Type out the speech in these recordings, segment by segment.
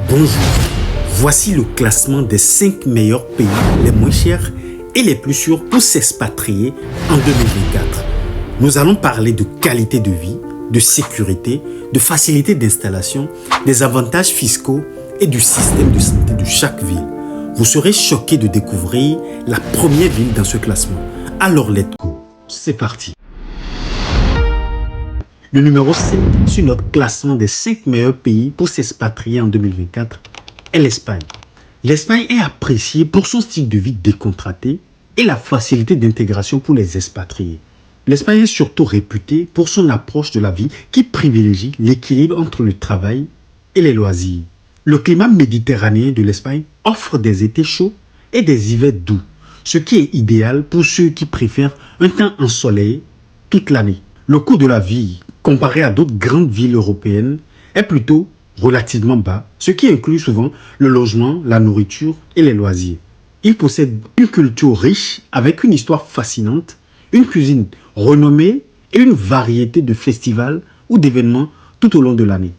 Bonjour, voici le classement des 5 meilleurs pays les moins chers et les plus sûrs pour s'expatrier en 2024. Nous allons parler de qualité de vie, de sécurité, de facilité d'installation, des avantages fiscaux et du système de santé de chaque ville. Vous serez choqués de découvrir la première ville dans ce classement. Alors let's go, c'est parti. Le numéro 7 sur notre classement des 5 meilleurs pays pour s'expatrier en 2024 est l'Espagne. L'Espagne est appréciée pour son style de vie décontracté et la facilité d'intégration pour les expatriés. L'Espagne est surtout réputée pour son approche de la vie qui privilégie l'équilibre entre le travail et les loisirs. Le climat méditerranéen de l'Espagne offre des étés chauds et des hivers doux, ce qui est idéal pour ceux qui préfèrent un temps ensoleillé toute l'année. Le coût de la vie, comparé à d'autres grandes villes européennes, est plutôt relativement bas, ce qui inclut souvent le logement, la nourriture et les loisirs. Il possède une culture riche avec une histoire fascinante, une cuisine renommée et une variété de festivals ou d'événements tout au long de l'année.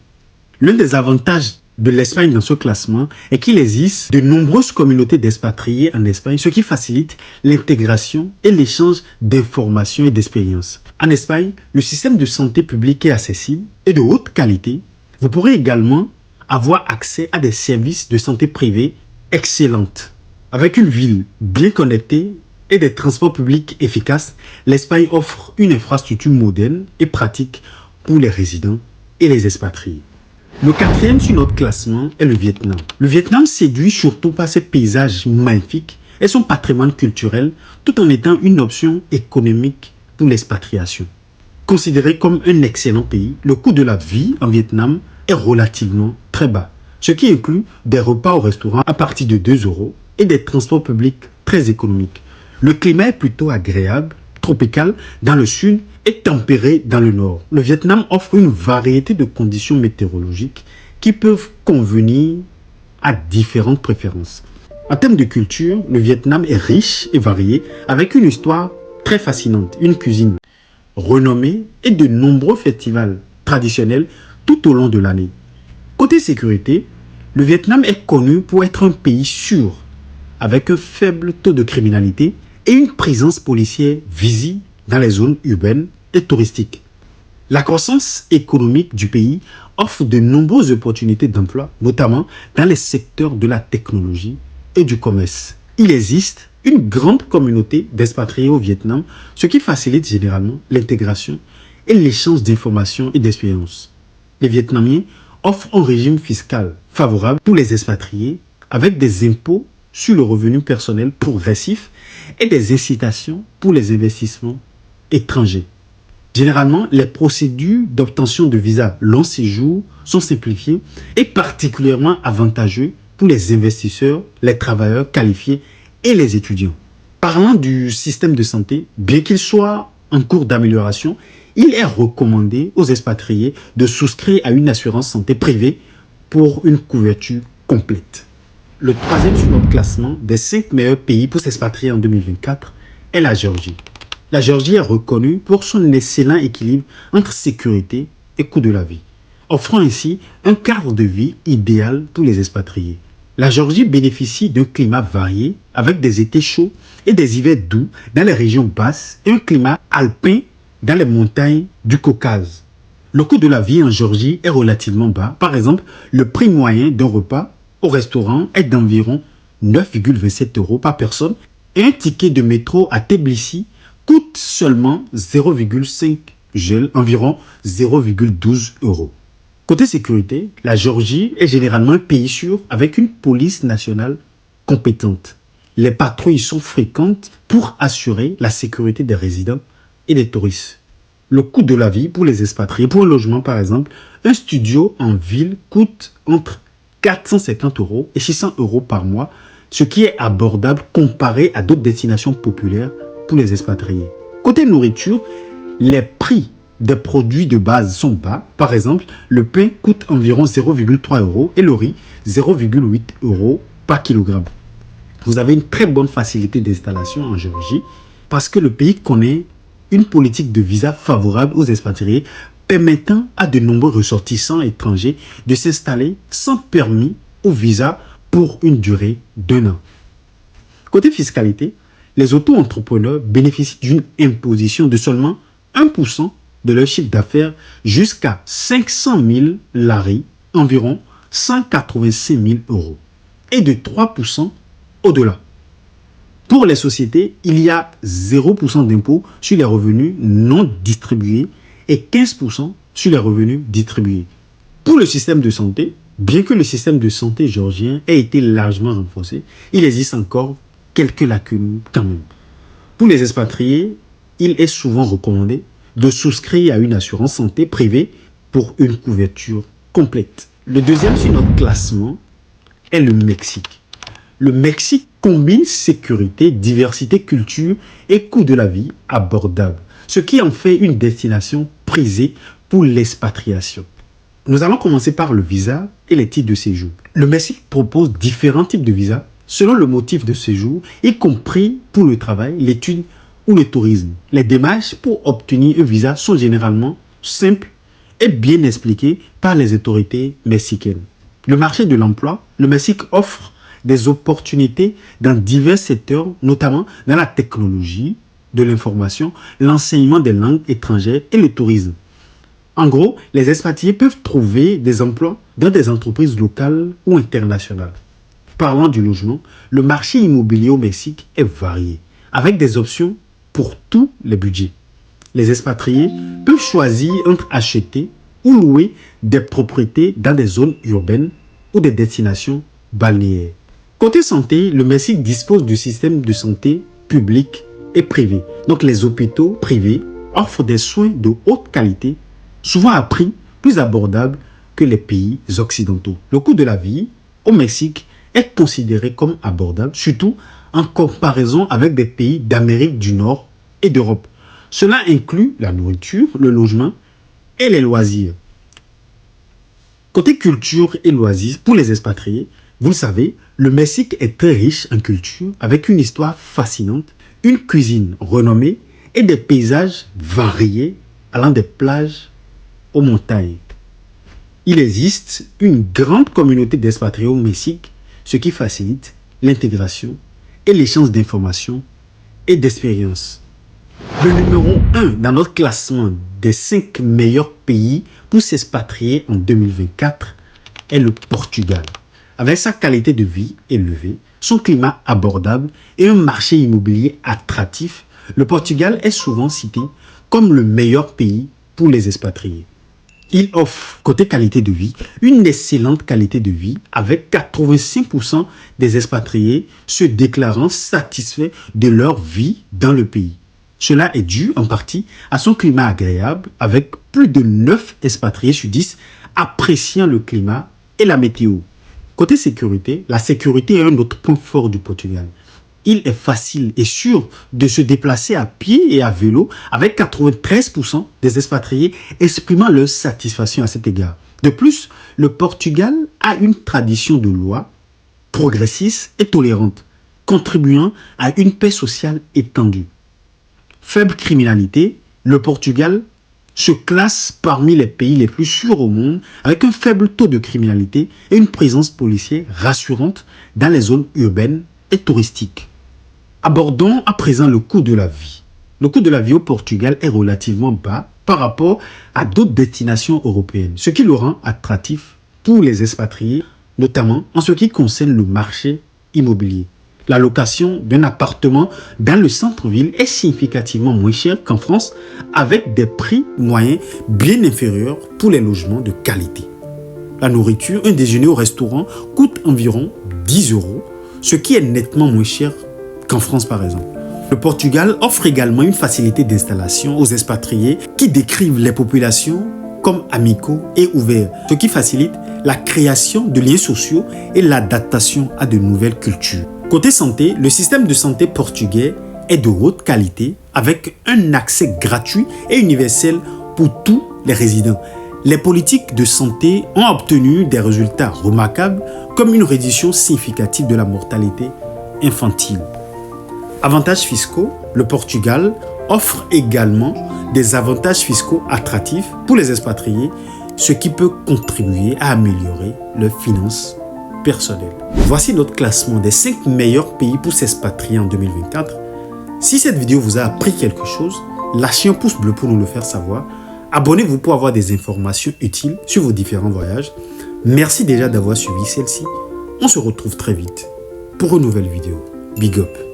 L'un des avantages de l'Espagne dans ce classement est qu'il existe de nombreuses communautés d'expatriés en Espagne, ce qui facilite l'intégration et l'échange d'informations et d'expériences. En Espagne, le système de santé publique est accessible et de haute qualité. Vous pourrez également avoir accès à des services de santé privés excellentes. Avec une ville bien connectée et des transports publics efficaces, l'Espagne offre une infrastructure moderne et pratique pour les résidents et les expatriés. Le quatrième sur notre classement est le Vietnam. Le Vietnam séduit surtout par ses paysages magnifiques et son patrimoine culturel, tout en étant une option économique pour l'expatriation. Considéré comme un excellent pays, le coût de la vie en Vietnam est relativement très bas, ce qui inclut des repas au restaurant à partir de 2 € et des transports publics très économiques. Le climat est plutôt agréable, tropical dans le sud et tempéré dans le nord. Le Vietnam offre une variété de conditions météorologiques qui peuvent convenir à différentes préférences. En termes de culture, le Vietnam est riche et varié avec une histoire très fascinante, une cuisine renommée et de nombreux festivals traditionnels tout au long de l'année. Côté sécurité, le Vietnam est connu pour être un pays sûr avec un faible taux de criminalité et une présence policière visible dans les zones urbaines et touristiques. La croissance économique du pays offre de nombreuses opportunités d'emploi, notamment dans les secteurs de la technologie et du commerce. Il existe une grande communauté d'expatriés au Vietnam, ce qui facilite généralement l'intégration et l'échange d'informations et d'expériences. Les Vietnamiens offrent un régime fiscal favorable pour les expatriés avec des impôts sur le revenu personnel progressif et des incitations pour les investissements étrangers. Généralement, les procédures d'obtention de visa long séjour sont simplifiées et particulièrement avantageux pour les investisseurs, les travailleurs qualifiés et les étudiants. Parlant du système de santé, bien qu'il soit en cours d'amélioration, il est recommandé aux expatriés de souscrire à une assurance santé privée pour une couverture complète. Le troisième sur notre classement des 5 meilleurs pays pour s'expatrier en 2024 est la Géorgie. La Géorgie est reconnue pour son excellent équilibre entre sécurité et coût de la vie, offrant ainsi un cadre de vie idéal pour les expatriés. La Géorgie bénéficie d'un climat varié avec des étés chauds et des hivers doux dans les régions basses et un climat alpin dans les montagnes du Caucase. Le coût de la vie en Géorgie est relativement bas. Par exemple, le prix moyen d'un repas au restaurant est d'environ 9,27 € par personne et un ticket de métro à Tbilissi coûte seulement 0,5 gel, environ 0,12 €. Côté sécurité, la Géorgie est généralement un pays sûr avec une police nationale compétente. Les patrouilles sont fréquentes pour assurer la sécurité des résidents et des touristes. Le coût de la vie pour les expatriés, pour un logement par exemple, un studio en ville coûte entre 450 € et 600 € par mois, ce qui est abordable comparé à d'autres destinations populaires pour les expatriés. Côté nourriture, les prix des produits de base sont bas. Par exemple, le pain coûte environ 0,3 € et le riz 0,8 € par kilogramme. Vous avez une très bonne facilité d'installation en Géorgie parce que le pays connaît une politique de visa favorable aux expatriés permettant à de nombreux ressortissants étrangers de s'installer sans permis ou visa pour une durée d'1 an. Côté fiscalité, les auto-entrepreneurs bénéficient d'une imposition de seulement 1% de leur chiffre d'affaires jusqu'à 500 000 lari, environ 185 000 euros, et de 3% au-delà. Pour les sociétés, il y a 0% d'impôt sur les revenus non distribués et 15% sur les revenus distribués. Pour le système de santé, bien que le système de santé géorgien ait été largement renforcé, il existe encore quelques lacunes quand même. Pour les expatriés, il est souvent recommandé de souscrire à une assurance santé privée pour une couverture complète. Le deuxième sur notre classement est le Mexique. Le Mexique combine sécurité, diversité, culture et coût de la vie abordable, ce qui en fait une destination prisée pour l'expatriation. Nous allons commencer par le visa et les titres de séjour. Le Mexique propose différents types de visas selon le motif de séjour, y compris pour le travail, l'étude ou le tourisme. Les démarches pour obtenir un visa sont généralement simples et bien expliquées par les autorités mexicaines. Le marché de l'emploi, le Mexique offre des opportunités dans divers secteurs, notamment dans la technologie, de l'information, l'enseignement des langues étrangères et le tourisme. En gros, les expatriés peuvent trouver des emplois dans des entreprises locales ou internationales. Parlant du logement, le marché immobilier au Mexique est varié, avec des options pour tous les budgets. Les expatriés peuvent choisir entre acheter ou louer des propriétés dans des zones urbaines ou des destinations balnéaires. Côté santé, le Mexique dispose du système de santé public et privé. Donc les hôpitaux privés offrent des soins de haute qualité, souvent à prix plus abordable que les pays occidentaux. Le coût de la vie au Mexique est considéré comme abordable, surtout en comparaison avec des pays d'Amérique du Nord et d'Europe. Cela inclut la nourriture, le logement et les loisirs. Côté culture et loisirs, pour les expatriés, vous le savez, le Mexique est très riche en culture, avec une histoire fascinante, une cuisine renommée et des paysages variés allant des plages aux montagnes. Il existe une grande communauté d'expatriés au Mexique, ce qui facilite l'intégration et l'échange d'informations et d'expériences. Le numéro 1 dans notre classement des 5 meilleurs pays pour s'expatrier en 2024 est le Portugal. Avec sa qualité de vie élevée, son climat abordable et un marché immobilier attractif, le Portugal est souvent cité comme le meilleur pays pour les expatriés. Il offre, côté qualité de vie, une excellente qualité de vie avec 85% des expatriés se déclarant satisfaits de leur vie dans le pays. Cela est dû en partie à son climat agréable avec plus de 9 expatriés sur 10 appréciant le climat et la météo. Côté sécurité, la sécurité est un autre point fort du Portugal. Il est facile et sûr de se déplacer à pied et à vélo avec 93% des expatriés exprimant leur satisfaction à cet égard. De plus, le Portugal a une tradition de loi progressiste et tolérante, contribuant à une paix sociale étendue. Faible criminalité, le Portugal se classe parmi les pays les plus sûrs au monde avec un faible taux de criminalité et une présence policière rassurante dans les zones urbaines et touristiques. Abordons à présent le coût de la vie. Le coût de la vie au Portugal est relativement bas par rapport à d'autres destinations européennes, ce qui le rend attractif pour les expatriés, notamment en ce qui concerne le marché immobilier. La location d'un appartement dans le centre-ville est significativement moins chère qu'en France, avec des prix moyens bien inférieurs pour les logements de qualité. La nourriture, un déjeuner au restaurant coûte environ 10 €, ce qui est nettement moins cher qu'en France par exemple. Le Portugal offre également une facilité d'installation aux expatriés qui décrivent les populations comme amicaux et ouverts, ce qui facilite la création de liens sociaux et l'adaptation à de nouvelles cultures. Côté santé, le système de santé portugais est de haute qualité avec un accès gratuit et universel pour tous les résidents. Les politiques de santé ont obtenu des résultats remarquables comme une réduction significative de la mortalité infantile. Avantages fiscaux, le Portugal offre également des avantages fiscaux attractifs pour les expatriés, ce qui peut contribuer à améliorer leurs finances personnel. Voici notre classement des 5 meilleurs pays pour s'expatrier en 2024. Si cette vidéo vous a appris quelque chose, lâchez un pouce bleu pour nous le faire savoir. Abonnez-vous pour avoir des informations utiles sur vos différents voyages. Merci déjà d'avoir suivi celle-ci. On se retrouve très vite pour une nouvelle vidéo. Big up!